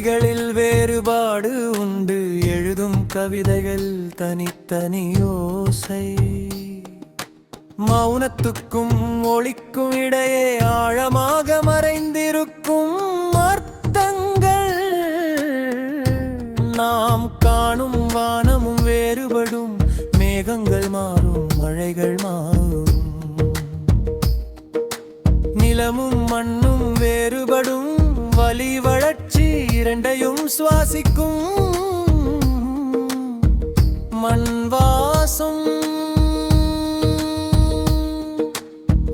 வரிகளில் வேறுபாடு உண்டு, எழுதும் கவிதைகள் தனித்தனி ஓசை. மௌனத்துக்கும் ஒளிக்கும் இடையே ஆழமாக மறைந்திருக்கும் அர்த்தங்கள். நாம் காணும் வானமும் வேறுபடும், மேகங்கள் மாறும், மழைகள் மாறும். நிலமும் மண்ணும் வேறுபடும், வலி வளர்ச்சி இரண்டையும் சுவாசிக்கும். மண் வாசம்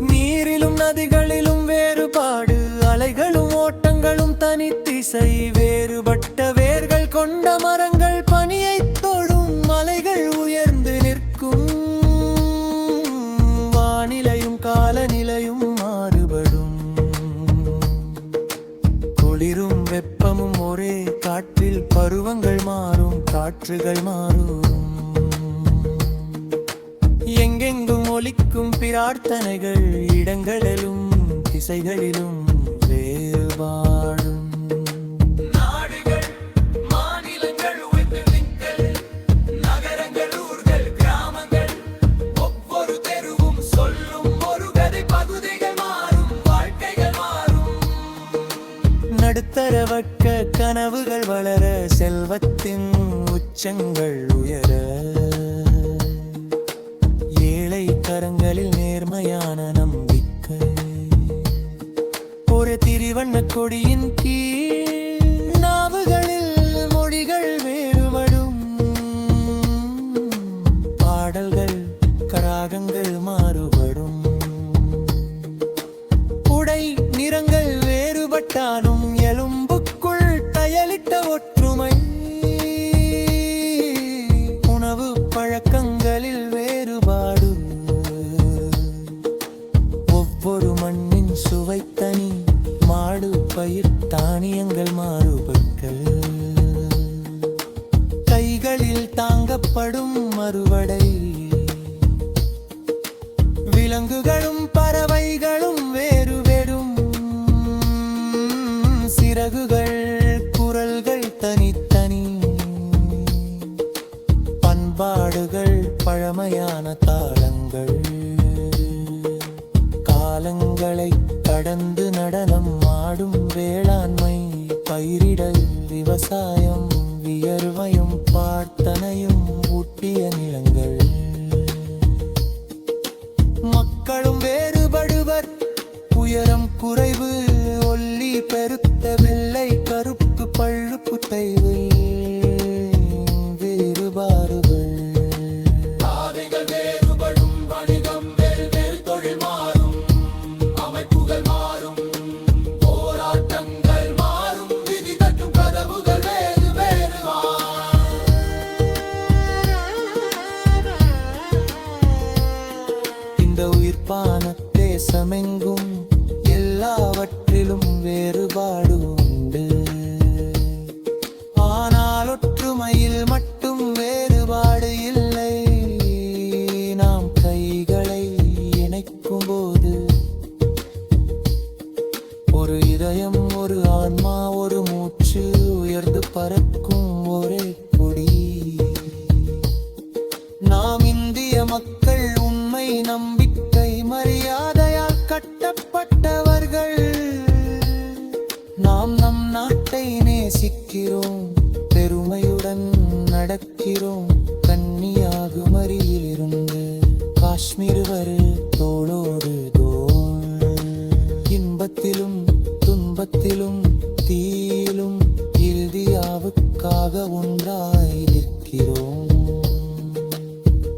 நீரிலும் நதிகளிலும் வேறுபாடு, அலைகளும் ஓட்டங்களும் தனித்திசை. வேறுபட்ட வேர்கள் கொண்ட மரங்கள் பனியைத் தொடும், மலைகள் உயர்ந்து நிற்கும். வானிலையும் காலநிலையும் மாறுபடும், குளிரும் வெப்பமும் ஒரே காற்றில். பருவங்கள் மாறும், காற்றுகள் மாறும். எங்கெங்கும் ஒலிக்கும் பிரார்த்தனைகள், இடங்களிலும் திசைகளிலும் வேறுபாடும். நாடுகள் மாநிலங்கள், நகரங்கள் ஊர்கள் கிராமங்கள், ஒவ்வொரு தெருவும் சொல்லும் ஒரு கதை. பகுதிகள் மாறும், வாழ்க்கைகள் மாறும். நடுத்தர வர்க்க கனவுகள் வளர, செல்வத்தின் உச்சங்கள் உயர. ஏழை கரங்களில் நேர்மையான நம்பிக்கை, ஒரு திரிவண்ண கொடியின் கீழ். நாவுகளில் மொழிகள் வேறுபடும், பாடல்கள் கராகங்கள் மாறுபடும். உடை நிறங்கள் வேறுபட்டாலும் எலும்புக்குள் தையலிட்ட ஒற்றுமை. உணவு பழக்கங்களில் வேறுபாடு, ஒவ்வொரு மண்ணின் சுவை தனி. மாடு பயிர் தானியங்கள் மாறுபட்கள், கைகளில் தாங்கப்படும் மறுவடை. விலங்குகளும் பறவைகளும் வேறுபடும், சிறகுகள் குரல்கள் தனித்தனி. பண்பாடுகள் பழமையான தாளங்கள், காலங்களை கடந்து நடனம் ஆடும். வேளாண்மை பயிரிடல் விவசாயம், வியர்வையும் பார்த்தனையும் ஊட்டிய நிலங்கள். மக்களும் வேறுபடுவர், உயரம் குறைவு, ஒல்லி பெருத்த வெள்ளை கருப்பு பழுப்பு தைவு. வேறுபாடுகள் வேறுபடும், வணிகம் வேறு தொழில் மாறும், அமைப்புகள் மாறும், போராட்டங்கள் மாறும், விதி தட்டும் கதவுகள் வேறு வேறு. இந்த உயிர்ப்பான தேசமெங்கும் எல்லாவற்றிலும் வேறுபாடு உண்டு. ஆனால் ஒற்றுமையில் மட்டும் வேறுபாடு இல்லை. நாம் கைகளை இணைக்கும் போது ஒரு இதயம், ஒரு ஆன்மா, ஒரு மூச்சு உயர்ந்து பறக்கும் ஒரே கொடி. நாம் இந்திய மக்கள், உண்மை நம்பிக்கை மரியாதையால் கட்டப்பட்டவர்கள். நாம் நம் நாட்டை நேசிக்கிறோம், பெருமையுடன் நடக்கிறோம். கன்னியாகுமரியிலிருந்து காஷ்மீர் வரை தோளோடு தோள். இன்பத்திலும் துன்பத்திலும் தீயிலும் இந்தியாவுக்காக ஒன்றாய் நிற்கிறோம்.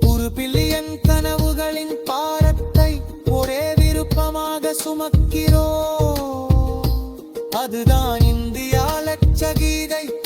ஒரு பில்லியன் கனவுகளின் பாரத்தை ஒரே விருப்பமாக சுமக்கிறோம். அதுதான் இந்தியா லட்சகீதை.